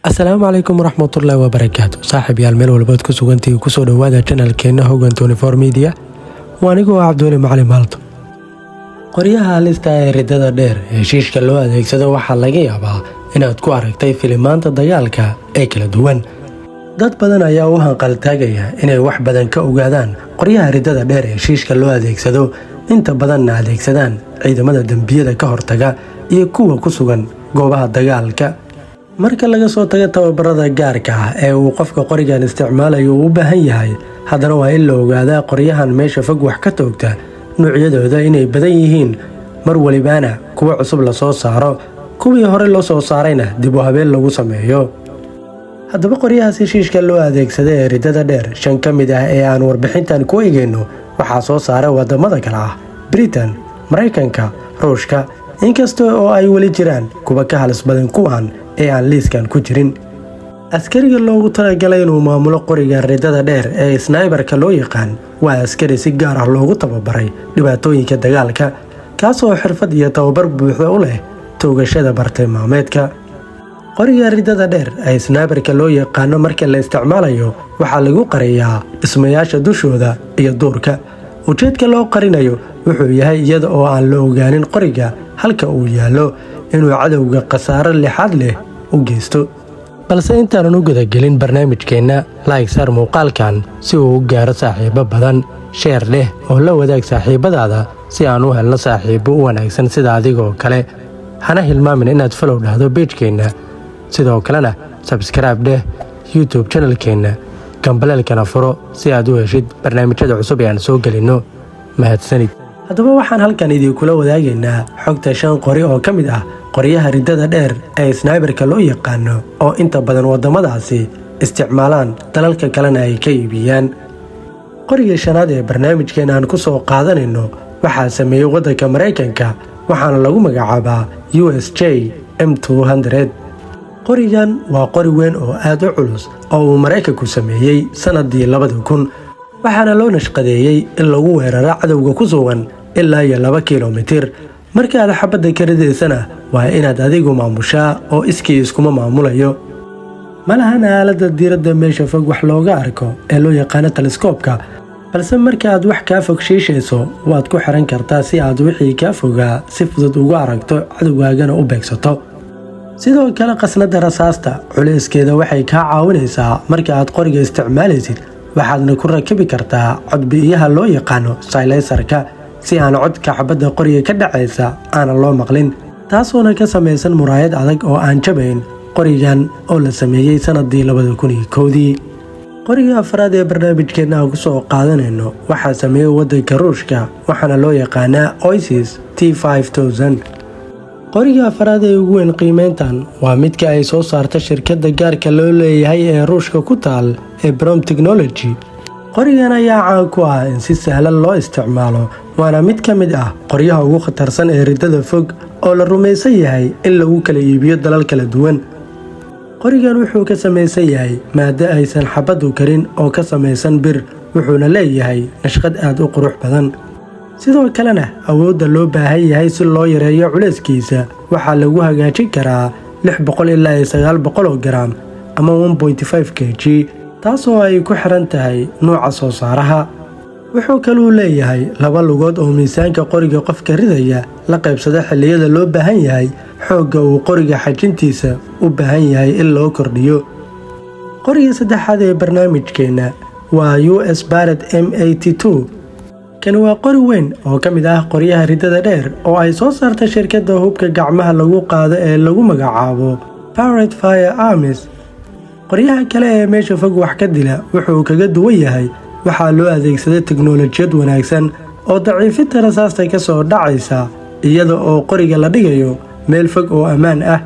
asalaamu calaykum waraxmatullaahi wabarakaatu saaxiib yaal meel walbaad ku sugantii kusoo dhowaada janalkeenna Hogan 24 Media waa anigoo Cabdulle Macalin Maalto. Qoryaha halista ee ridada dheer ee shiishka loo adeegsado waxaa laga yaabaa inaad ku aragtay filimaanta dagaalka ee kala duwan. Dad badan ayaa u hanqaltaagaya inay wax badan ka ogaadaan qoryaha ridada dheer ee shiishka loo adeegsado, inta badanna adeegsadaan ciidamada dambiyada ka hortaga iyo kuwa ku sugan goobaha dagaalka. Marka laga soo tago tababarada gaarka ah ee uu qofka qorigan isticmaalayo u baahan yahay, haddana waa in la ogaadaa qoryahan meesha fog wax ka toogta noocyadooda inay badan yihiin, mar walibana kuwa cusub la soo saaro, kuwii hore loo soo saarayna dib u habeen lagu sameeyo. Haddaba qoryahaasi shiishka loo adeegsado ee ridada dheer, 5 ka mid ah ee aan warbixintan ku eegayno waxaa soo saaray wadamada kale ah Britain, Mareykanka, Ruushka, inkastoo oo ay weli jiraan kuwa ka halis badan kuwan ee aan liiskan ku jirin. Askariga loogu talagalay inuu maamulo qoriga ridada dheer ee sniperka loo yaqaan waa askari si gaar ah loogu tababaray dhibaatooyinka dagaalka, kaasoo xirfad iyo tababar buuxda u leh toogashada bartilmaameedka. Qoriga ridada dheer ee sniperka loo yaqaan marka la isticmaalayo waxaa lagu qariyaa dhismayaasha dushooda iyo duurka. Ujeedka loo qarinayo wuxuu yahay iyada oo aan la ogaanin qoriga halka uu yaalo inuu cadowga khasaaro lixaad leh u geysto. Balse intaanan u gudagelin barnaamijkeenna, like saar muuqaalkan si uu u gaaro saaxiibo badan, share leh oo la wadaag saaxiibadaada si aan u helno saaxiibo u wanaagsan sida adigoo kale. Hana hilmaamin inaad follow dhahdo page-keenna, sidoo kalena subscribe dheh YouTube channelkeenna, gambaleelkana furo si aad u heshid barnaamijyada cusub ee aan soo gelinno. Mahadsanid. Haddaba waxaan halkan idinkula wadaagaynaa xogta 5 qori oo ka mid ah qoryaha ridada dheer ee sniperka loo yaqaano oo inta badan wadamadaasi isticmaalaan, dalalka kalena ay ka iibiyaan. Qoriga shanaad ee barnaamijkeena aan ku soo qaadanayno waxaa sameeyay waddanka Mareykanka, waxaana lagu magacaabaa USJ M200. Qorigan waa qori weyn oo aad u culus oo uu Mareykanku sameeyay sanadii 2000, waxaana loo nashqadeeyay in lagu weeraro cadowga ku sugan ilaa 2 kiiloomitir. Marka aad xabadda ka ridaysana waa inaad adigu maamushaa oo iskii iskuma maamulayo. Malahan aaladda diiradda meesha fog wax looga arko ee loo yaqaan telescope-ka, balse marka aad wax ka fog shiishayso waad ku xiran kartaa si aad wixii ka fogaa si fudud ugu aragto cadowgaagana u beegsato. Sidoo kale qasnada rasaasta culeyskeeda waxay ka caawinaysaa marka aad qoriga isticmaalaysid, waxaadna ku rakibi kartaa codbiyaha loo yaqaano silencer-ka si aan codka xabadda qoriga ka dhacaysa aanan loo maqlin, taasoona ka samaysan muraayad adag oo aan jabayn. Qorigan oo la sameeyay sanadii 2001. Qoriga afraad ee barnaamijkeena aan ku soo qaadanayno waxaa sameeyay waddanka Ruushka, waxaana loo yaqaanaa Oasis T5000. Qoriga afraad ee ugu weyn qiimeyntan waa midka ay soo saarta shirkadda gaarka loo leeyahay ee Ruushka ku taal ee Brom Technology. Qorigan ayaa caan ku ah in si sahlan loo isticmaalo, waana mid ka mid ah qoryaha ugu khatarsan ee ridada fog oo la rumaysan yahay in lagu kala iibiyo dalal kala duwan. Qorigan wuxuu ka samaysan yahay maaddo aysan xabaddu karin oo ka samaysan bir, wuxuuna leeyahay nashqad aad u qurux badan. Sidoo kalena awoodda loo baahan yahay si loo yareeyo culeyskiisa waxaa lagu hagaajin karaa 600 ilaa 900 gram ama 1.5 kg, taasoo ay ku xiran tahay nooca soo saaraha. Wuxuu kaloo leeyahay 2 lugood oo miisaanka qoriga qofka ridaya la qaybsada xilliyada loo baahan yahay xoogga uu qoriga xajintiisa u baahan yahay in loo kordhiyo. Qoriga saddexaad ee barnaamijkeena waa US Barrett M82. Kani waa qori weyn oo ka mid ah qoryaha ridada dheer oo ay soo saartay shirkadda hubka gacmaha lagu qaado ee lagu magacaabo Pirate Firearms. Qoryaha kale ee meesha fog wax ka dila wuxuu kaga duwan yahay waxaa loo adeegsaday tiknoolajiyad wanaagsan oo daciifinta rasaasta ka soo dhacaysa iyada oo qoriga la dhigayo meel fog oo ammaan ah.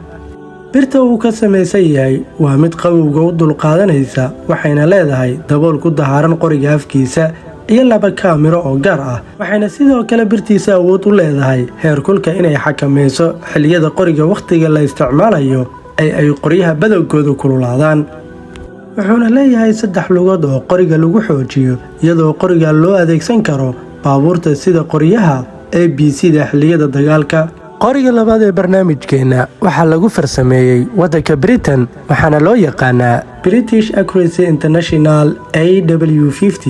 Birta uu ka samaysan yahay waa mid qabowga u dulqaadanaysa, waxayna leedahay dabool ku dahaaran qoriga afkiisa iyo 2 kaamiro oo gaar ah, waxayna sidoo kale birtiisa awood u leedahay heerkulka inay xakamayso xilliyada qoriga waqtiga la isticmaalayo ay qoryaha badowgooda kululaadaan. Wuxuuna leeyahay 3 lugood oo qoriga lagu xoojiyo, iyadoo qoriga loo adeegsan karo baabuurta sida qoryaha ABC-da xilliyada dagaalka. qoriga labaad ee barnaamijkeenna waxaa lagu farsameeyey waddanka Britain waxaana loo yaqaanaa British Accuracy International AW50.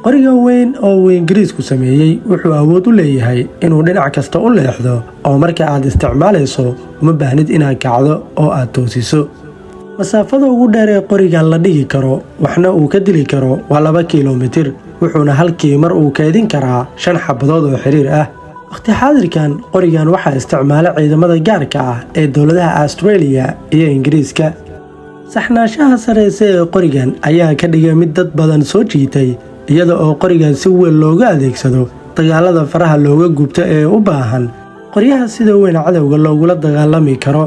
qorigan weyn oo uu Ingiriisku sameeyey wuxuu awood u leeyahay inuu dhinac kasta u leexdo oo marka aad isticmaalayso uma baahnid inaad kacdo oo aad toosiso. masaafada ugu dheer ee qorigan la dhigi karo waxna uu ka dili karo waa 2 kiiloomitir wuxuuna halkii mar uu kaydin karaa 5 xabadood oo xiriir ah. waqti xaadirkan qorigan waxaa isticmaala ciidamada gaarka ah ee dowladaha Australia iyo Ingiriiska. saxnaanshaha sareysa ee qorigan ayaa ka dhigay mid dad badan soo jiitay iyada oo qorigan si weyn looga adeegsado dagaalada faraha looga gubto ee u baahan qoryaha sida weyn cadawga loogula dagaalami karo.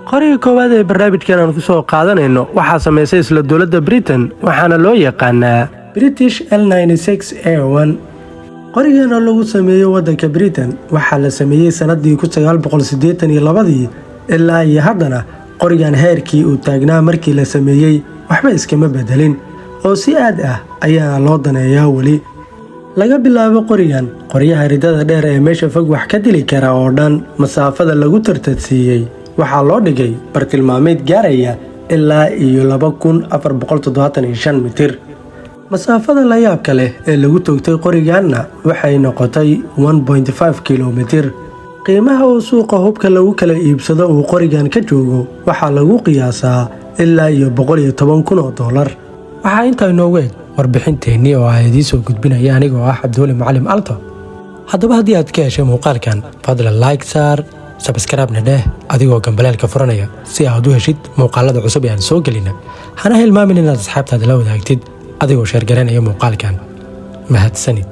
qoriga koowaad ee barnaamijkan aan ku soo qaadanayno waxaa sameysay isla dowladda Britain waxaana loo yaqaanaa British L96A1. qorigan oo lagu sameeyay waddanka Britain waxaa la sameeyay sanadii 1982 ilaa iyo haddana qorigan heerkii uu taagnaa markii la sameeyay waxba iskama bedelin oo si aad ah ayaa loo daneeyaa weli. laga bilaabo qorigan qoryaha ridada dheer ee meesha fog wax ka dili kara oo dhan masaafada lagu tartansiiyey waxaa loo dhigay bartilmaameed gaaraya ilaa iyo 2475 mitir. masaafada la yaabka leh ee lagu toogtay qoriganna waxay noqotay 1.5 kiiloomitir. qiimaha uu suuqa hubka lagu kala iibsado uu qorigan ka joogo waxaa lagu qiyaasaa ilaa iyo $110,000. waxaa intaa inoogu eg warbixinteennii oo aan idiin soo gudbinaya anigoo ah Cabdulle Macallim Alto. haddaba haddii aad ka heshay muuqaalkan fadlan like saar subscribe-na dheh adigoo gambaleelka furanaya si aad u heshid muuqaalada cusub ee aan soo gelina. hana hilmaamin inaad asxaabtaada la wadaagtid adigoo sheer garanaya muuqaalkan. mahadsanid.